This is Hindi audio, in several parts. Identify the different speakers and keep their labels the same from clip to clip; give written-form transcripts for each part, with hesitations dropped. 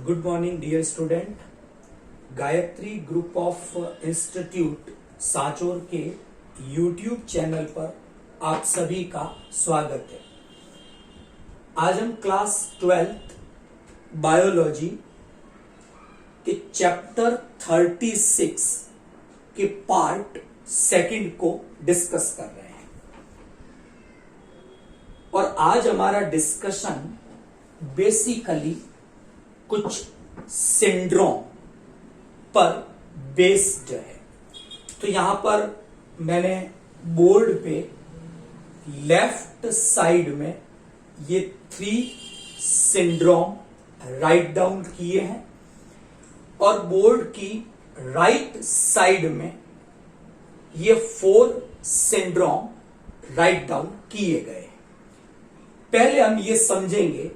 Speaker 1: Good morning dear student. Gayatri group of institute Sanchore के यूट्यूब चैनल पर आप सभी का स्वागत है। आज हम क्लास 12th बायोलॉजी के चैप्टर 36 के पार्ट 2 को डिस्कस कर रहे हैं और आज हमारा डिस्कशन बेसिकली कुछ सिंड्रोम पर बेस्ड है। तो यहां पर मैंने बोर्ड पे लेफ्ट साइड में ये 3 सिंड्रोम राइट डाउन किए हैं और बोर्ड की राइट साइड में ये 4 सिंड्रोम राइट डाउन किए गए हैं। पहले हम ये समझेंगे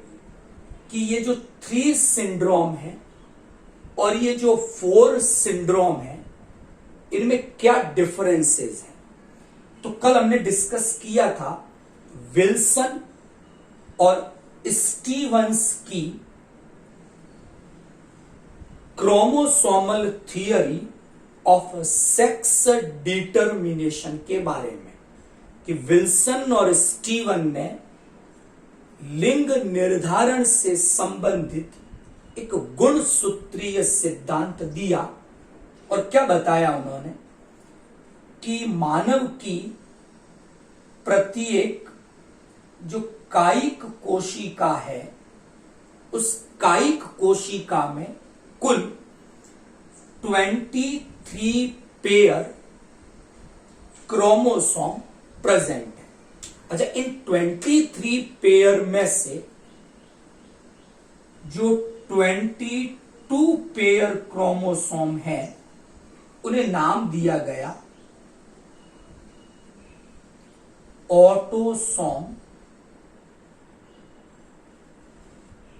Speaker 1: कि ये जो 3 सिंड्रोम है और ये जो 4 सिंड्रोम है इनमें क्या डिफरेंसेस हैं। तो कल हमने डिस्कस किया था विल्सन और स्टीवंस की chromosomal theory of sex determination के बारे में कि विल्सन और स्टीवन ने लिंग निर्धारण से संबंधित एक गुणसूत्रीय सिद्धांत दिया और क्या बताया उन्होंने कि मानव की प्रत्येक जो कायिक कोशिका है उस कायिक कोशिका में कुल 23 पेयर क्रोमोसोम प्रेजेंट है। अच्छा, इन 23 पेयर में से जो 22 पेयर क्रोमोसोम है उन्हें नाम दिया गया ऑटोसोम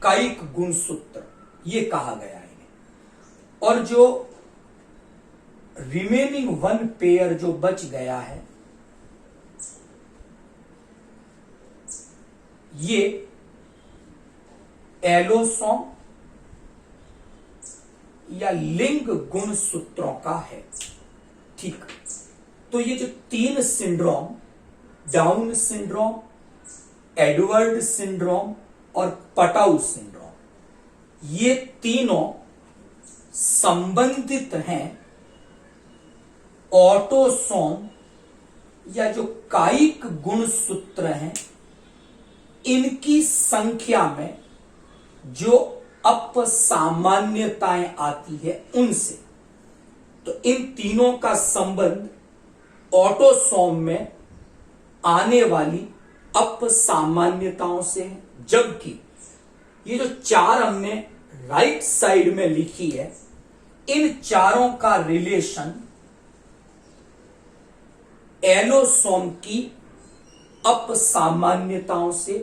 Speaker 1: कायिक गुणसूत्र, ये कहा गया है इन्हें। और जो रिमेनिंग 1 पेयर जो बच गया है ये एलोसोम या लिंग गुणसूत्रों का है। ठीक, तो ये जो 3 syndrome, down syndrome, Edward syndrome और पटाउ सिंड्रोम, ये तीनों संबंधित हैं ऑटोसोम या जो कायिक गुणसूत्र हैं इनकी संख्या में जो अपसामान्यताएं आती है उनसे। तो इन तीनों का संबंध ऑटोसोम में आने वाली अपसामान्यताओं से है, जबकि ये जो 4 हमने राइट साइड में लिखी है इन चारों का रिलेशन एलोसोम की अपसामान्यताओं से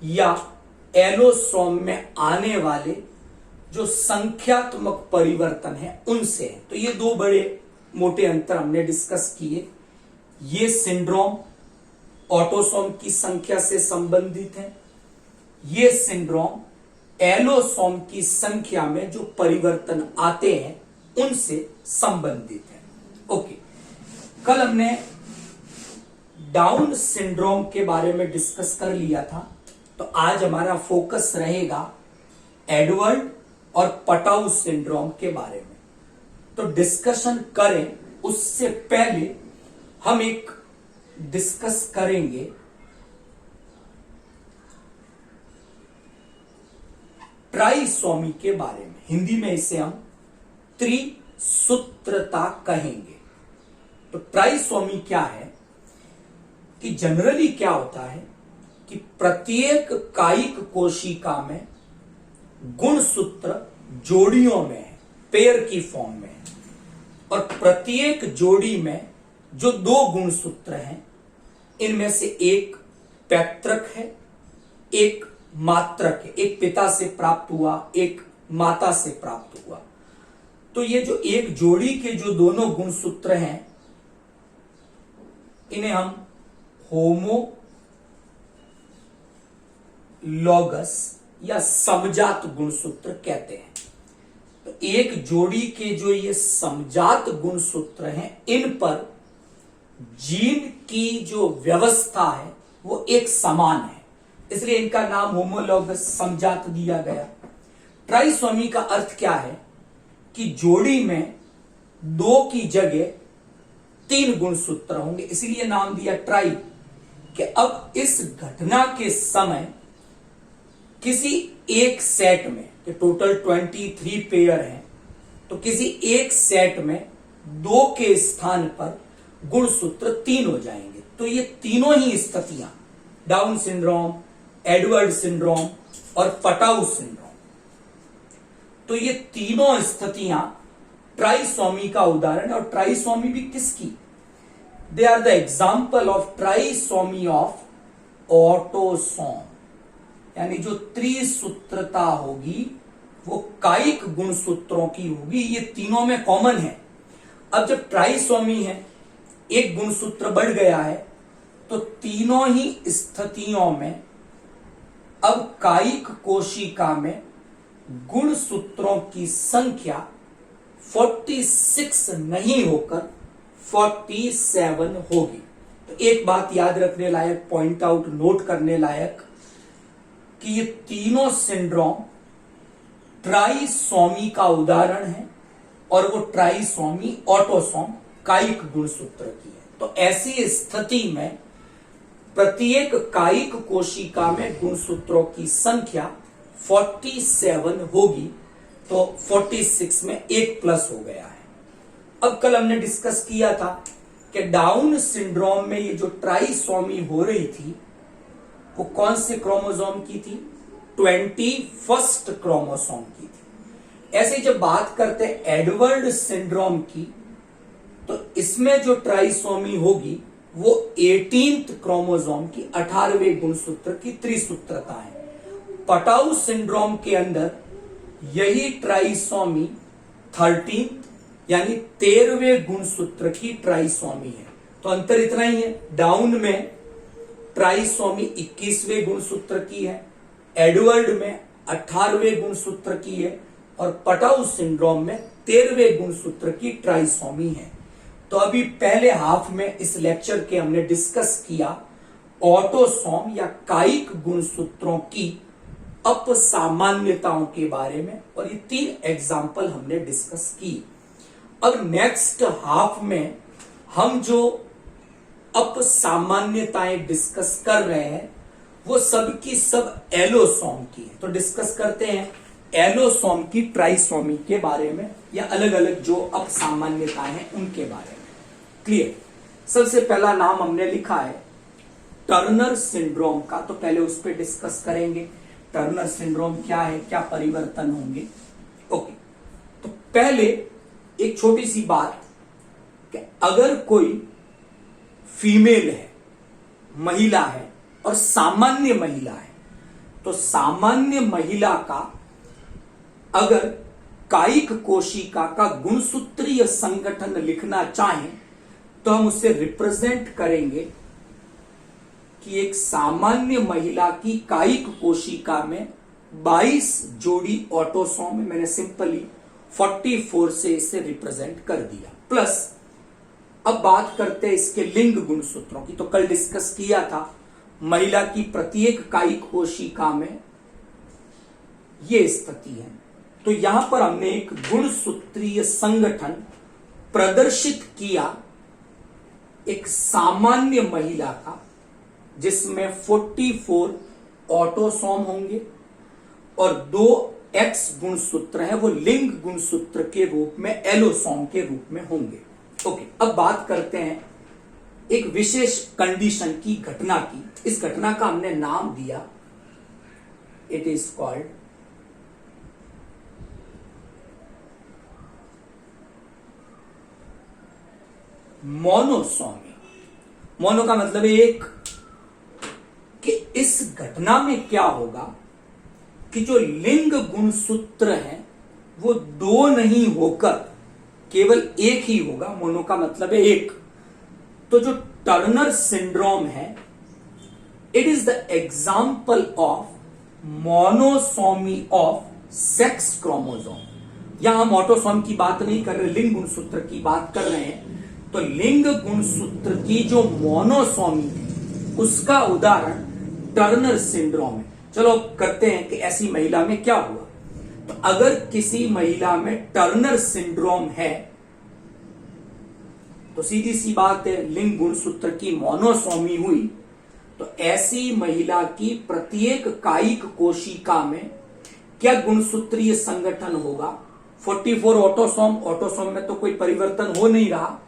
Speaker 1: या एलोसोम में आने वाले जो संख्यात्मक परिवर्तन है उनसे है। तो ये 2 बड़े मोटे अंतर हमने डिस्कस किए। ये सिंड्रोम ऑटोसोम की संख्या से संबंधित है, ये सिंड्रोम एलोसोम की संख्या में जो परिवर्तन आते हैं उनसे संबंधित है। ओके, कल हमने डाउन सिंड्रोम के बारे में डिस्कस कर लिया था, तो आज हमारा फोकस रहेगा एडवर्ड और पटाउ सिंड्रोम के बारे में। तो डिस्कशन करें उससे पहले हम एक डिस्कस करेंगे ट्राइसोमी के बारे में। हिंदी में इसे हम त्रिसूत्रता कहेंगे। तो ट्राइसोमी क्या है कि जनरली क्या होता है कि प्रत्येक कायिक कोशिका में गुणसूत्र जोड़ियों में है, पेयर की फॉर्म में है, और प्रत्येक जोड़ी में जो 2 गुणसूत्र हैं इनमें से एक पैतृक है, एक मात्रक है, एक पिता से प्राप्त हुआ, एक माता से प्राप्त हुआ। तो ये जो एक जोड़ी के जो दोनों गुणसूत्र हैं इन्हें हम होमो लॉगस या समजात गुणसूत्र कहते हैं। तो एक जोड़ी के जो ये समजात गुणसूत्र हैं, इन पर जीन की जो व्यवस्था है वो एक समान है, इसलिए इनका नाम होमोलॉगस समजात दिया गया। ट्राइसोमी का अर्थ क्या है कि जोड़ी में 2 की जगह 3 गुणसूत्र होंगे, इसीलिए नाम दिया ट्राई। कि अब इस घटना के समय किसी एक सेट में, कि टोटल 23 पेयर हैं, तो किसी एक सेट में 2 के स्थान पर गुणसूत्र 3 हो जाएंगे। तो ये तीनों ही स्थितियां, डाउन सिंड्रोम, एडवर्ड सिंड्रोम और पटाउ सिंड्रोम, तो ये तीनों स्थितियां ट्राइसोमी का उदाहरण है। और ट्राइसोमी भी किसकी? They are the example of trisomy of autosome, यानी जो त्रिसूत्रता होगी वो कायिक गुणसूत्रों की होगी, ये तीनों में कॉमन है। अब जब ट्राइसोमी है, एक गुणसूत्र बढ़ गया है, तो तीनों ही स्थितियों में अब कायिक कोशिका में गुणसूत्रों की संख्या 46 नहीं होकर 47 होगी। तो एक बात याद रखने लायक, पॉइंट आउट, नोट करने लायक, कि ये तीनों सिंड्रोम ट्राइसोमी का उदाहरण है और वो ट्राइसोमी ऑटोसोम कायिक गुणसूत्र की है। तो ऐसी स्थिति में प्रत्येक कायिक कोशिका में गुणसूत्रों की संख्या 47 होगी, तो 46 में 1 प्लस हो गया है। अब कल हमने डिस्कस किया था कि डाउन सिंड्रोम में ये जो ट्राइसोमी हो रही थी वो कौन से क्रोमोसोम की थी? 21st क्रोमोसोम की थी। ऐसे जब बात करते हैं एडवर्ड सिंड्रोम की, तो इसमें जो ट्राइसोमी होगी वो 18th क्रोमोसोम की 18वें गुणसूत्र की त्रिसूत्रता है। पटाउ सिंड्रोम के अंदर यही ट्राइसोमी 13th यानी 13वें गुणसूत्र की ट्राइसोमी है। तो अंतर इतना ही है, डाउन में ट्राइसोमी 21वें गुणसूत्र की है, एडवर्ड में 18वें गुणसूत्र की है, और पटाउ सिंड्रोम में 13वें गुणसूत्र की ट्राइसोमी है। तो अभी पहले हाफ में इस लेक्चर के हमने डिस्कस किया ऑटोसोम या कायिक गुणसूत्रों की अपसामान्यताओं के बारे में, और ये 3 एग्जाम्पल हमने डिस्कस की। अब नेक्स्ट हाफ में हम जो अपसामान्यताएं डिस्कस कर रहे हैं वो सब की सब एलोसोम की है। तो डिस्कस करते हैं एलोसोम की ट्राइसोमी के बारे में, या अलग अलग जो अपसामान्यताएं हैं उनके बारे में। क्लियर? सबसे पहला नाम हमने लिखा है टर्नर सिंड्रोम का, तो पहले उस पर डिस्कस करेंगे। टर्नर सिंड्रोम क्या है, क्या परिवर्तन होंगे। ओके, तो पहले एक छोटी सी बात कि अगर कोई फीमेल है, महिला है, और सामान्य महिला है, तो सामान्य महिला का अगर कायिक कोशिका का गुणसूत्रीय संगठन लिखना चाहें तो हम उसे रिप्रेजेंट करेंगे कि एक सामान्य महिला की कायिक कोशिका में 22 जोड़ी ऑटोसोम है। मैंने सिंपली 44 से इसे रिप्रेजेंट कर दिया। प्लस अब बात करते हैं इसके लिंग गुणसूत्रों की। तो कल डिस्कस किया था महिला की प्रत्येक कायिक कोशिका में ये स्थिति है। तो यहां पर हमने एक गुणसूत्रीय संगठन प्रदर्शित किया एक सामान्य महिला का, जिसमें 44 ऑटोसोम होंगे और 2 एक्स गुणसूत्र है, वो लिंग गुणसूत्र के रूप में एलोसोम के रूप में होंगे। ओके, अब बात करते हैं एक विशेष कंडीशन की, घटना की। इस घटना का हमने नाम दिया, it is called monosomy. Mono का मतलब एक, कि इस घटना में क्या होगा कि जो लिंग गुणसूत्र है वो 2 नहीं होकर केवल 1 ही होगा। मोनो का मतलब है एक। तो जो टर्नर सिंड्रोम है, it is the example of monosomy of sex chromosome. यहां हम ऑटोसोम की बात नहीं कर रहे, लिंग गुणसूत्र की बात कर रहे हैं। तो लिंग गुणसूत्र की जो मोनोसोमी है उसका उदाहरण टर्नर सिंड्रोम है। चलो करते हैं कि ऐसी महिला में क्या हुआ। तो अगर किसी महिला में टर्नर सिंड्रोम है तो सीधी सी बात है, लिंग गुणसूत्र की मोनोसोमी हुई तो ऐसी महिला की प्रत्येक कायिक कोशिका में क्या गुणसूत्रीय संगठन होगा? 44 ऑटोसोम, ऑटोसोम में तो कोई परिवर्तन हो नहीं रहा,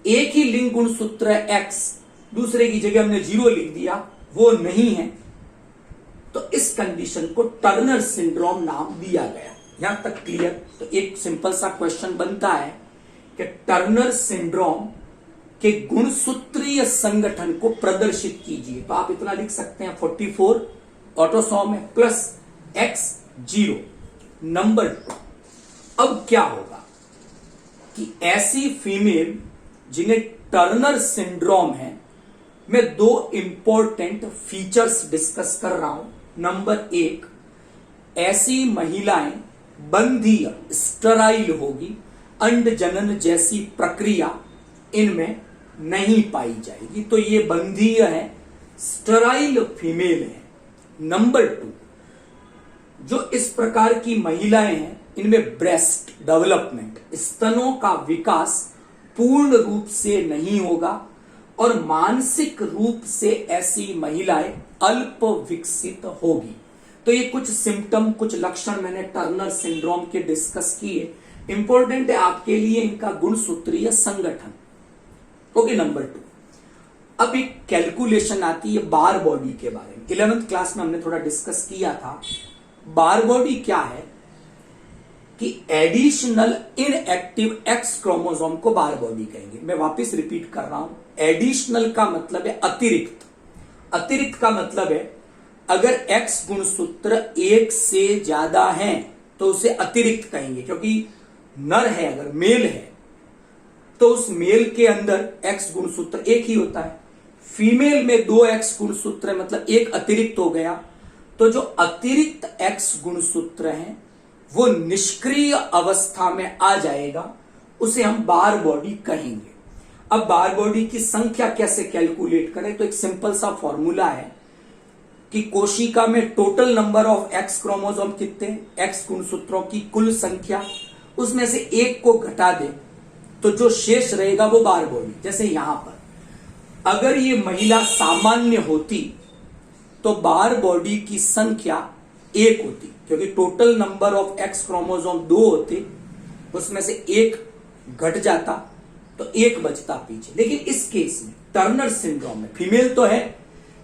Speaker 1: एक ही लिंग गुणसूत्र है X, दूसरे की जगह हमने 0 लिख दिया, वो नहीं है। तो इस कंडीशन को टर्नर सिंड्रोम नाम दिया गया। यहां तक क्लियर? तो एक सिंपल सा क्वेश्चन बनता है कि टर्नर सिंड्रोम के गुणसूत्रीय संगठन को प्रदर्शित कीजिए। तो आप इतना लिख सकते हैं 44 ऑटोसोम है प्लस X 0। नंबर 2, अब क्या होगा कि ऐसी फीमेल जिन्हें टर्नर सिंड्रोम है, मैं 2 इंपॉर्टेंट फीचर्स डिस्कस कर रहा हूं। नंबर 1, ऐसी महिलाएं बंधीय स्टराइल होगी, अंड जनन जैसी प्रक्रिया इनमें नहीं पाई जाएगी। तो ये बंधीय है, स्टराइल फीमेल है। नंबर 2, जो इस प्रकार की महिलाएं हैं इनमें ब्रेस्ट डेवलपमेंट, स्तनों का विकास पूर्ण रूप से नहीं होगा और मानसिक रूप से ऐसी महिलाएं अल्प विकसित होगी। तो ये कुछ सिम्टम, कुछ लक्षण मैंने टर्नर सिंड्रोम के डिस्कस किए। इंपॉर्टेंट है आपके लिए इनका गुणसूत्रीय संगठन। ओके, नंबर 2, अब एक कैलकुलेशन आती है बार बॉडी के बारे में। 11th क्लास में हमने थोड़ा डिस्कस किया था। बार बॉडी क्या है कि एडिशनल इनएक्टिव एक्स क्रोमोसोम को बार बॉडी कहेंगे। मैं वापस रिपीट कर रहा हूं, एडिशनल का मतलब है अतिरिक्त, अतिरिक्त का मतलब है अगर एक्स गुणसूत्र 1 से ज्यादा है तो उसे अतिरिक्त कहेंगे, क्योंकि नर है, अगर मेल है तो उस मेल के अंदर एक्स गुणसूत्र 1 ही होता है। फीमेल में 2 एक्स गुणसूत्र है, मतलब 1 अतिरिक्त हो गया। तो जो अतिरिक्त एक्स गुणसूत्र है वो निष्क्रिय अवस्था में आ जाएगा, उसे हम बार बॉडी कहेंगे। अब बार बॉडी की संख्या कैसे कैलकुलेट करें? तो एक सिंपल सा फॉर्मूला है कि कोशिका में total number of x chromosome कितने, एक्स गुणसूत्रों की कुल संख्या, उसमें से 1 को घटा दे तो जो शेष रहेगा वो बार बॉडी। जैसे यहां पर अगर ये महिला सामान्य होती तो बार बॉडी की संख्या 1 होती, क्योंकि total number of x chromosome 2 होते, उसमें से 1 घट जाता तो 1 बचता पीछे। लेकिन इस केस में टर्नर सिंड्रोम में फीमेल तो है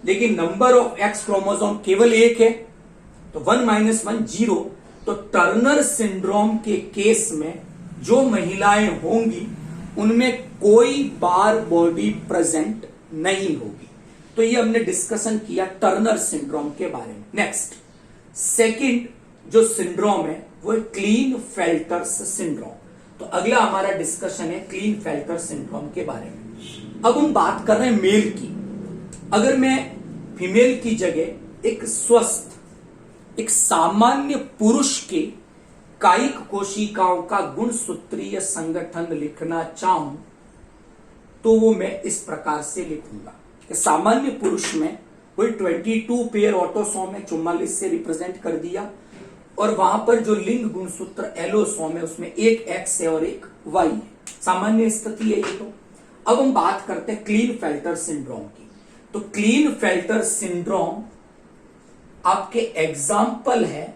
Speaker 1: लेकिन नंबर ऑफ एक्स क्रोमोसोम केवल 1 है, तो 1 - 1 0। तो टर्नर सिंड्रोम के केस में जो महिलाएं होंगी उनमें कोई बार बॉडी प्रेजेंट नहीं होगी। तो ये हमने डिस्कशन किया टर्नर सिंड्रोम के बारे में। नेक्स्ट, सेकंड जो सिंड्रोम है वो है क्लीनफेल्टर्स सिंड्रोम। तो अगला हमारा डिस्कशन है क्लीनफेल्टर सिंड्रोम के बारे में। अब हम बात कर रहे हैं मेल की। अगर मैं फीमेल की जगह एक स्वस्थ, एक सामान्य पुरुष के कायिक कोशिकाओं का गुणसूत्रीय संगठन लिखना चाहूं तो वो मैं इस प्रकार से लिखूंगा कि सामान्य पुरुष में वही 22 पेयर ऑटोसोम है, 44 से रिप्रेजेंट कर दिया, और वहां पर जो लिंग गुणसूत्र एलोसोम है उसमें 1 एक्स है और 1 वाई है। सामान्य स्थिति है ये। तो अब हम बात करते हैं क्लीनफेल्टर सिंड्रोम की। तो क्लीनफेल्टर सिंड्रोम आपके एग्जाम्पल है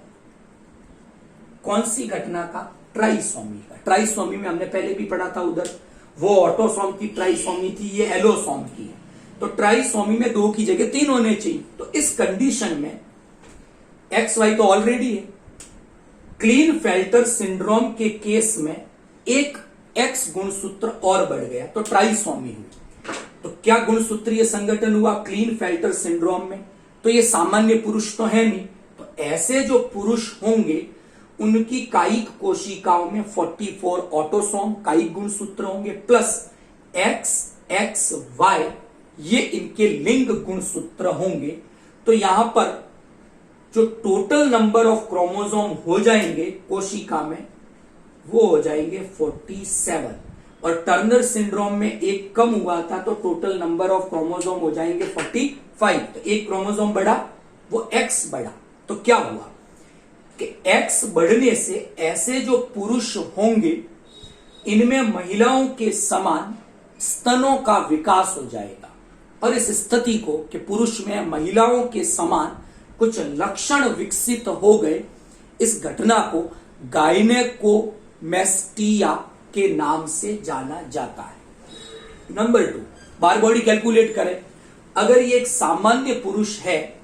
Speaker 1: कौन सी घटना का? ट्राइसोमी का। ट्राइसोमी में हमने पहले भी पढ़ा था, उधर वो ऑटोसोम की ट्राइसोमी थी, ये एलोसोम की है। तो ट्राइसोमी में 2 की जगह 3 होने चाहिए। तो इस कंडीशन में एक्स वाई तो ऑलरेडी है। क्लीनफेल्टर सिंड्रोम के केस में 1 एक्स गुणसूत्र और बढ़ गया तो ट्राइसोमी हुई। तो क्या गुणसूत्रीय संगठन हुआ क्लीनफेल्टर सिंड्रोम में? तो ये सामान्य पुरुष तो है नहीं। तो ऐसे जो पुरुष होंगे उनकी कायिक कोशिकाओं में 44 ऑटोसोम कायिक गुणसूत्र होंगे प्लस एक्स, एक्स, वाई, ये इनके लिंग गुणसूत्र होंगे। तो यहां पर जो टोटल नंबर ऑफ क्रोमोसोम हो जाएंगे कोशिका में वो हो जाएंगे 47, और टर्नर सिंड्रोम में एक कम हुआ था तो टोटल नंबर ऑफ क्रोमोसोम हो जाएंगे 45। तो एक क्रोमोसोम बढ़ा, वो एक्स बढ़ा। तो क्या हुआ कि एक्स बढ़ने से ऐसे जो पुरुष होंगे इनमें महिलाओं के समान स्तनों का विकास हो जाएगा, और इस स्थिति को कि पुरुष में महिलाओं के समान कुछ लक्षण विकसित हो गए, इस घटना को गायनेकोमेस्टिया के नाम से जाना जाता है। नंबर 2, बार बॉडी कैलकुलेट करें। अगर ये एक सामान्य पुरुष है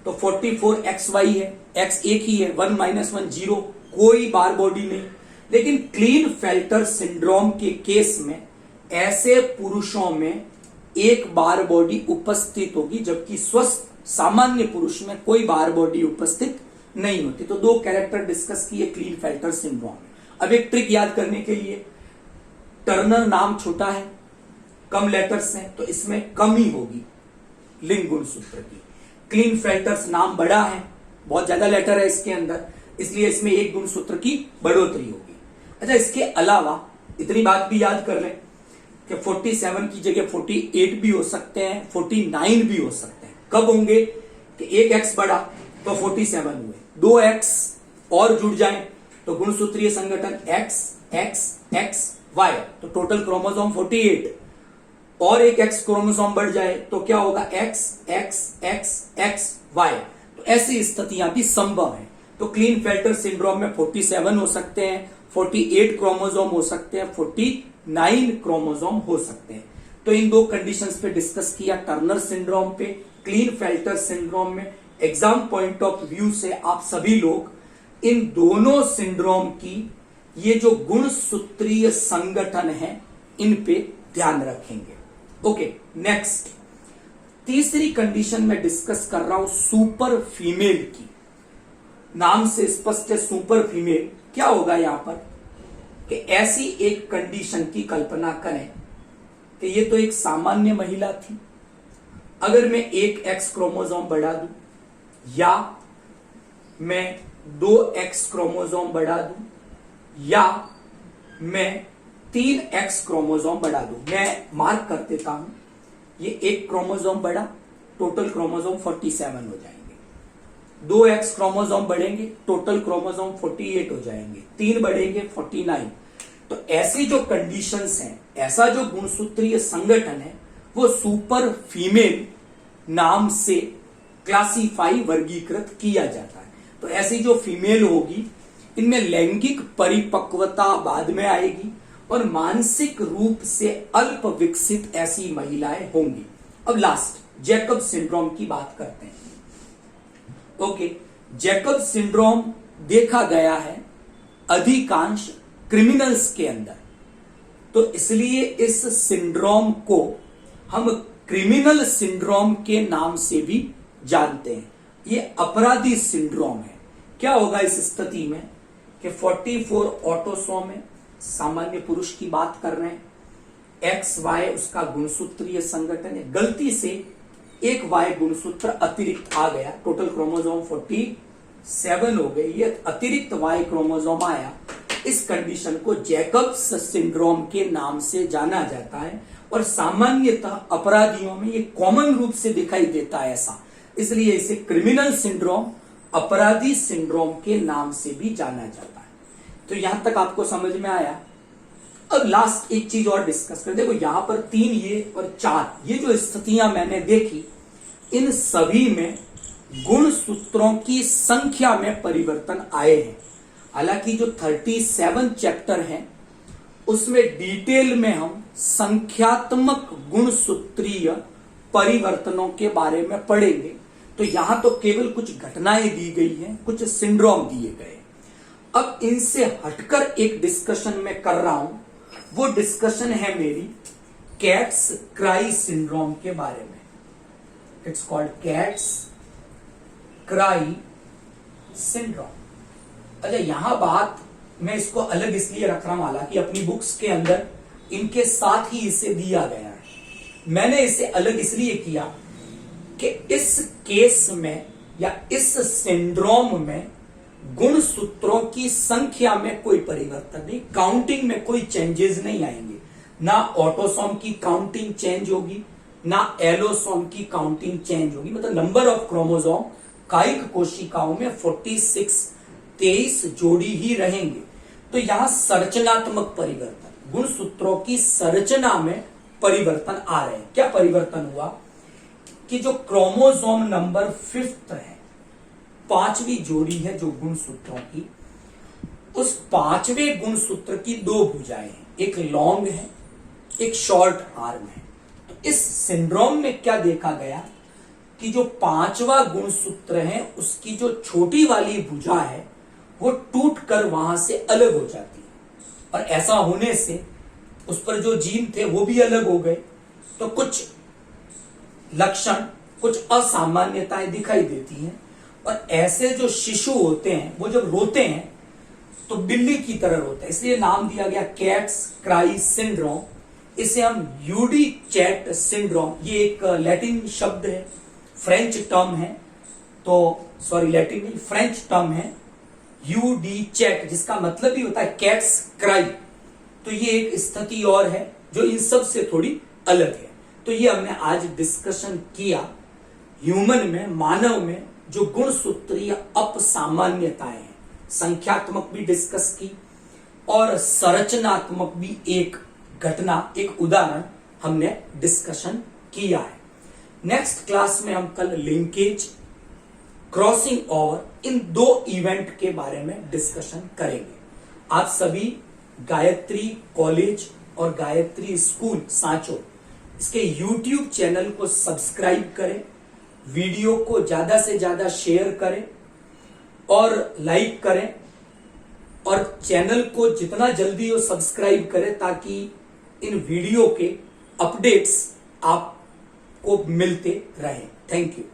Speaker 1: तो 44XY है, एक्स एक ही है, 1 - 1 0, कोई बार बॉडी नहीं। लेकिन क्लीनफेल्टर सिंड्रोम के केस में ऐसे पुरुषों में एक बार बॉडी उपस्थित होगी, जबकि स्वस्थ सामान्य पुरुष में कोई बार बॉडी उपस्थित नहीं होती। तो 2 कैरेक्टर डिस्कस किए क्लीनफेल्टर सिंड्रोम में। अब एक ट्रिक याद करने के लिए, टर्नर नाम छोटा है, कम लेटर्स हैं, तो इसमें कम ही होगी लिंग गुणसूत्र की। क्लीनफेल्टर्स नाम बड़ा है, बहुत ज्यादा लेटर है इसके अंदर, इसलिए इसमें एक गुणसूत्र की बढ़ोतरी होगी। अच्छा, इसके अलावा इतनी बात भी याद कर लें कि 47 की जगह 48 भी हो सकते हैं, 49 भी हो सकते हैं। कब होंगे कि एक एक्स बढ़ा तो 47 हुए, 2 एक्स और जुड़ जाएं तो गुणसूत्रीय संगठन एक्स एक्स एक्स वाई, तो टोटल क्रोमोसोम 48, और एक एक्स क्रोमोसोम बढ़ जाए तो क्या होगा, X X X X Y. तो ऐसी स्थितियां भी संभव है। तो क्लीनफेल्टर सिंड्रोम में 47 हो सकते हैं, 48 क्रोमोसोम हो सकते हैं, 49 क्रोमोसोम हो सकते हैं। तो इन 2 कंडीशंस पे डिस्कस किया, टर्नर सिंड्रोम पे, क्लीनफेल्टर सिंड्रोम में। एग्जाम पॉइंट ऑफ व्यू से आप सभी लोग इन दोनों सिंड्रोम की ये जो गुणसूत्रीय संगठन है इन पे ध्यान रखेंगे। ओके, नेक्स्ट तीसरी कंडीशन में डिस्कस कर रहा हूं सुपर फीमेल की। नाम से स्पष्ट है सुपर फीमेल। क्या होगा यहां पर कि ऐसी एक कंडीशन की कल्पना करें कि ये तो एक सामान्य महिला थी, अगर मैं एक एक्स क्रोमोसोम बढ़ा दूं या मैं 2 एक्स क्रोमोसोम बढ़ा दूं या मैं 3 एक्स क्रोमोसोम बढ़ा दूं, मैं मार्क कर देता हूं, ये एक क्रोमोसोम बढ़ा, टोटल क्रोमोसोम 47 हो जाएंगे। 2 एक्स क्रोमोसोम बढ़ेंगे, टोटल क्रोमोसोम 48 हो जाएंगे। 3 बढ़ेंगे 49। तो ऐसी जो कंडीशंस हैं, ऐसा जो गुणसूत्रीय संगठन है, वो सुपर फीमेल नाम से क्लासिफाई वर्गीकृत किया जाता है। तो ऐसी जो फीमेल होगी इनमें लैंगिक परिपक्वता बाद में आएगी और मानसिक रूप से अल्प विकसित ऐसी महिलाएं होंगी। अब लास्ट जैकब सिंड्रोम की बात करते हैं। ओके, जैकब सिंड्रोम देखा गया है अधिकांश क्रिमिनल्स के अंदर, तो इसलिए इस सिंड्रोम को हम क्रिमिनल सिंड्रोम के नाम से भी जानते हैं। ये अपराधी सिंड्रोम है। क्या होगा इस स्थिति में कि 44 ऑटोसोम है, सामान्य पुरुष की बात कर रहे हैं, एक्स वाई उसका गुणसूत्रीय संगठन है, गलती से एक वाई गुणसूत्र अतिरिक्त आ गया, टोटल क्रोमोसोम 47 हो गई, ये अतिरिक्त वाई क्रोमोसोम आया। इस कंडीशन को जैकब्स सिंड्रोम के नाम से जाना जाता है और सामान्यतः अपराधियों में ये कॉमन रूप से दिखाई देता है ऐसा, इसलिए इसे क्रिमिनल सिंड्रोम, अपराधी सिंड्रोम के नाम से भी जाना जाता है। तो यहां तक आपको समझ में आया। अब लास्ट एक चीज और डिस्कस कर, देखो यहां पर 3 ये और 4 ये जो स्थितियां मैंने देखी, इन सभी में गुणसूत्रों की संख्या में परिवर्तन आए हैं। हालांकि जो 37 चैप्टर हैं उसमें डिटेल में हम संख्यात्मक गुणसूत्रीय परिवर्तनों के बारे में पढ़ेंगे, तो यहां तो केवल कुछ घटनाएं दी गई हैं, कुछ सिंड्रोम दिए गए। अब इनसे हटकर एक डिस्कशन में कर रहा हूं, वो डिस्कशन है मेरी कैट्स क्राई सिंड्रोम के बारे में। It's called cats cry syndrome. अच्छा, यहां बात मैं इसको अलग इसलिए रख रहा हूं, हालांकि अपनी बुक्स के अंदर इनके साथ ही इसे दिया गया है। मैंने इसे अलग इसलिए किया कि इस केस में या इस सिंड्रोम में गुण सूत्रों की संख्या में कोई परिवर्तन नहीं, काउंटिंग में कोई चेंजेस नहीं आएंगे, ना ऑटोसोम की काउंटिंग चेंज होगी, ना एलोसोम की काउंटिंग चेंज होगी। मतलब नंबर ऑफ क्रोमोसोम कायिक कोशिकाओं में 46 23 जोड़ी ही रहेंगे। तो यहां संरचनात्मक परिवर्तन, गुण सूत्रों की संरचना में परिवर्तन आ रहे हैं। क्या परिवर्तन हुआ कि जो क्रोमोसोम नंबर 5 है, 5वीं जोड़ी है जो गुण सूत्रों की, उस 5वें गुण सूत्र की 2 भुजाएं हैं, एक लॉन्ग है एक शॉर्ट आर्म है। तो इस सिंड्रोम में क्या देखा गया कि जो 5वां गुण सूत्र है उसकी जो छोटी वाली भुजा है वो टूट कर वहां से अलग हो जाती है, और ऐसा होने से उस पर जो जीन थे वो भी अलग हो गए। तो कुछ लक्षण, कुछ असामान्यताएं दिखाई देती हैं, और ऐसे जो शिशु होते हैं वो जब रोते हैं तो बिल्ली की तरह रोते हैं, इसलिए नाम दिया गया कैट्स क्राई सिंड्रोम। इसे हम यूडी चैट सिंड्रोम, ये एक लैटिन शब्द है, फ्रेंच टर्म है, तो सॉरी लैटिन नहीं फ्रेंच टर्म है यूडी चैट, जिसका मतलब भी होता है कैट्स क्राई। तो ये एक स्थिति और है जो इन सब से थोड़ी अलग है। तो ये हमने आज डिस्कशन किया ह्यूमन में, मानव में जो गुण सूत्रीय अपसामान्यताएं हैं, संख्यात्मक भी डिस्कस की और संरचनात्मक भी एक घटना, एक उदाहरण हमने डिस्कशन किया है। नेक्स्ट क्लास में हम कल लिंकेज, क्रॉसिंग ओवर, इन 2 इवेंट के बारे में डिस्कशन करेंगे। आप सभी गायत्री कॉलेज और गायत्री स्कूल सांचो इसके YouTube चैनल को सब्सक्राइब करें, वीडियो को ज्यादा से ज्यादा शेयर करें और लाइक करें, और चैनल को जितना जल्दी हो सब्सक्राइब करें ताकि इन वीडियो के अपडेट्स आपको मिलते रहें। Thank you.